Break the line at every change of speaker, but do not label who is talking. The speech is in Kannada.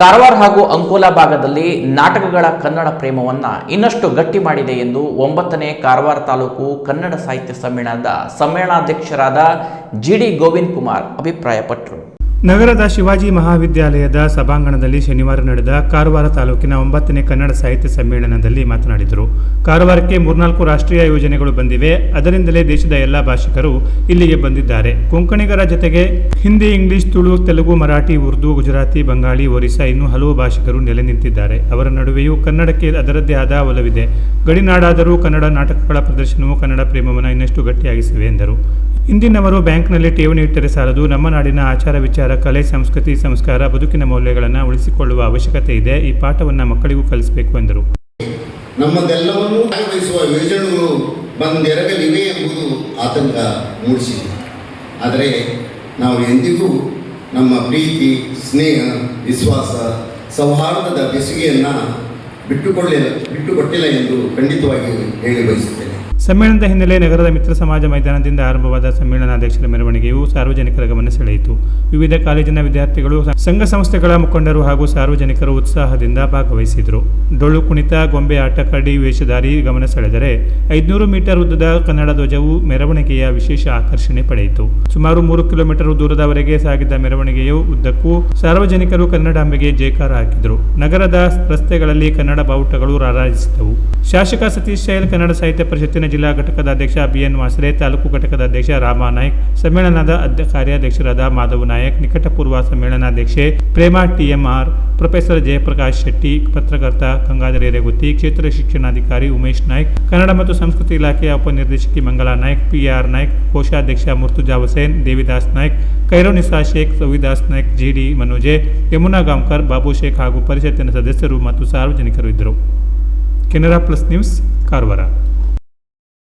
ಕಾರವಾರ ಹಾಗೂ ಅಂಕೋಲಾ ಭಾಗದಲ್ಲಿ ನಾಟಕಗಳ ಕನ್ನಡ ಪ್ರೇಮವನ್ನು ಇನ್ನಷ್ಟು ಗಟ್ಟಿ ಮಾಡಿದೆ ಎಂದು 9ನೇ ಕಾರವಾರ ತಾಲೂಕು ಕನ್ನಡ ಸಾಹಿತ್ಯ ಸಮ್ಮೇಳನದ ಸಮ್ಮೇಳನಾಧ್ಯಕ್ಷರಾದ ಜಿಡಿ ಗೋವಿಂದ್ ಕುಮಾರ್ ಅಭಿಪ್ರಾಯಪಟ್ಟರು.
ನಗರದ ಶಿವಾಜಿ ಮಹಾವಿದ್ಯಾಲಯದ ಸಭಾಂಗಣದಲ್ಲಿ ಶನಿವಾರ ನಡೆದ ಕಾರವಾರ ತಾಲೂಕಿನ 9ನೇ ಕನ್ನಡ ಸಾಹಿತ್ಯ ಸಮ್ಮೇಳನದಲ್ಲಿ ಮಾತನಾಡಿದರು. ಕಾರವಾರಕ್ಕೆ 3-4 ರಾಷ್ಟ್ರೀಯ ಯೋಜನೆಗಳು ಬಂದಿವೆ. ಅದರಿಂದಲೇ ದೇಶದ ಎಲ್ಲ ಭಾಷಿಕರು ಇಲ್ಲಿಗೆ ಬಂದಿದ್ದಾರೆ. ಕೊಂಕಣಿಗರ ಜೊತೆಗೆ ಹಿಂದಿ, ಇಂಗ್ಲಿಷ್, ತುಳು, ತೆಲುಗು, ಮರಾಠಿ, ಉರ್ದು, ಗುಜರಾತಿ, ಬಂಗಾಳಿ, ಒರಿಸ್ಸಾ ಇನ್ನೂ ಹಲವು ಭಾಷಿಕರು ನೆಲೆ ನಿಂತಿದ್ದಾರೆ. ಅವರ ನಡುವೆಯೂ ಕನ್ನಡಕ್ಕೆ ಅದರದ್ದೇ ಆದ ಒಲವಿದೆ. ಗಡಿನಾಡಾದರೂ ಕನ್ನಡ ನಾಟಕಗಳ ಪ್ರದರ್ಶನವು ಕನ್ನಡ ಪ್ರೇಮವನ್ನು ಇನ್ನಷ್ಟು ಗಟ್ಟಿಯಾಗಿಸಿವೆ ಎಂದರು. ಇಂದಿನವರು ಬ್ಯಾಂಕ್ನಲ್ಲಿ ಠೇವಣಿ ಇಟ್ಟರೆ ಸಾಲದು. ನಮ್ಮ ನಾಡಿನ ಆಚಾರ ವಿಚಾರ, ಕಲೆ, ಸಂಸ್ಕೃತಿ, ಸಂಸ್ಕಾರ, ಬದುಕಿನ ಮೌಲ್ಯಗಳನ್ನು ಉಳಿಸಿಕೊಳ್ಳುವ ಅವಶ್ಯಕತೆ ಇದೆ. ಈ ಪಾಠವನ್ನು ಮಕ್ಕಳಿಗೂ ಕಲಿಸಬೇಕು ಎಂದರು.
ನಮ್ಮದೆಲ್ಲವನ್ನೂ ಭಾಗವಹಿಸುವ ಯೋಜನೆಗಳು ಬಂದೆರಗಲಿವೆ ಎಂಬುದು ಆತಂಕ ಮೂಡಿಸಿದೆ. ಆದರೆ ನಾವು ಎಂದಿಗೂ ನಮ್ಮ ಪ್ರೀತಿ, ಸ್ನೇಹ, ವಿಶ್ವಾಸ, ಸೌಹಾರ್ದದ ಬೆಸುಗೆಯನ್ನು ಬಿಟ್ಟುಕೊಟ್ಟಿಲ್ಲ ಎಂದು ಖಂಡಿತವಾಗಿ ಹೇಳಿ ಬಯಸುತ್ತೇನೆ.
ಸಮ್ಮೇಳನದ ಹಿನ್ನೆಲೆ ನಗರದ ಮಿತ್ರ ಸಮಾಜ ಮೈದಾನದಿಂದ ಆರಂಭವಾದ ಸಮ್ಮೇಳನಾಧ್ಯಕ್ಷರ ಮೆರವಣಿಗೆಯು ಸಾರ್ವಜನಿಕರ ಗಮನ ಸೆಳೆಯಿತು. ವಿವಿಧ ಕಾಲೇಜಿನ ವಿದ್ಯಾರ್ಥಿಗಳು, ಸಂಘ ಸಂಸ್ಥೆಗಳ ಮುಖಂಡರು ಹಾಗೂ ಸಾರ್ವಜನಿಕರು ಉತ್ಸಾಹದಿಂದ ಭಾಗವಹಿಸಿದರು. ಡೊಳ್ಳು ಕುಣಿತ, ಗೊಂಬೆ ಆಟ, ಕರಡಿ ವೇಷಧಾರಿ ಗಮನ ಸೆಳೆದರೆ 500 ಮೀಟರ್ ಉದ್ದದ ಕನ್ನಡ ಧ್ವಜವು ಮೆರವಣಿಗೆಯ ವಿಶೇಷ ಆಕರ್ಷಣೆ ಪಡೆಯಿತು. ಸುಮಾರು 3 ಕಿಲೋಮೀಟರ್ ದೂರದವರೆಗೆ ಸಾಗಿದ್ದ ಮೆರವಣಿಗೆಯ ಉದ್ದಕ್ಕೂ ಸಾರ್ವಜನಿಕರು ಕನ್ನಡಾಂಬೆಗೆ ಜಯಕಾರ ಹಾಕಿದರು. ನಗರದ ರಸ್ತೆಗಳಲ್ಲಿ ಕನ್ನಡ ಬಾವುಟಗಳು ರಾರಾಜಿಸಿದವು. ಶಾಸಕ ಸತೀಶ್ ಶೈಲ್, ಕನ್ನಡ ಸಾಹಿತ್ಯ ಪರಿಷತ್ತಿನ ಜಿಲ್ಲಾ ಘಟಕದ ಅಧ್ಯಕ್ಷ BN ವಾಸರೆ, ತಾಲೂಕು ಘಟಕದ ಅಧ್ಯಕ್ಷ ರಾಮ ನಾಯ್ಕ್, ಸಮ್ಮೇಳನದ ಕಾರ್ಯಾಧ್ಯಕ್ಷರಾದ ಮಾಧವ್ ನಾಯಕ್, ನಿಕಟಪೂರ್ವ ಸಮ್ಮೇಳನಾಧ್ಯಕ್ಷೆ ಪ್ರೇಮಾ TMR, ಪ್ರೊಫೆಸರ್ ಜಯಪ್ರಕಾಶ್ ಶೆಟ್ಟಿ, ಪತ್ರಕರ್ತ ಗಂಗಾಧರ ರೇಗುತ್ತಿ, ಕ್ಷೇತ್ರ ಶಿಕ್ಷಣಾಧಿಕಾರಿ ಉಮೇಶ್ ನಾಯ್ಕ್, ಕನ್ನಡ ಮತ್ತು ಸಂಸ್ಕೃತಿ ಇಲಾಖೆಯ ಉಪನಿರ್ದೇಶಕಿ ಮಂಗಲಾ ನಾಯ್ಕ್, PR ನಾಯ್ಕ್, ಕೋಶಾಧ್ಯಕ್ಷ ಮುರ್ತುಜಾ ಹುಸೇನ್, ದೇವಿದಾಸ್ ನಾಯ್ಕ್, ಖೈರೋನಿಸಾ ಶೇಖ್, ಸವಿದಾಸ್ ನಾಯ್ಕ್, GD ಮನೋಜೆ, ಯಮುನಾ ಗಾಂವ್ಕರ್, ಬಾಬು ಶೇಖ್ ಹಾಗೂ ಪರಿಷತ್ತಿನ ಸದಸ್ಯರು ಮತ್ತು ಸಾರ್ವಜನಿಕರು ಇದ್ದರು. Canara plus news, Karwar.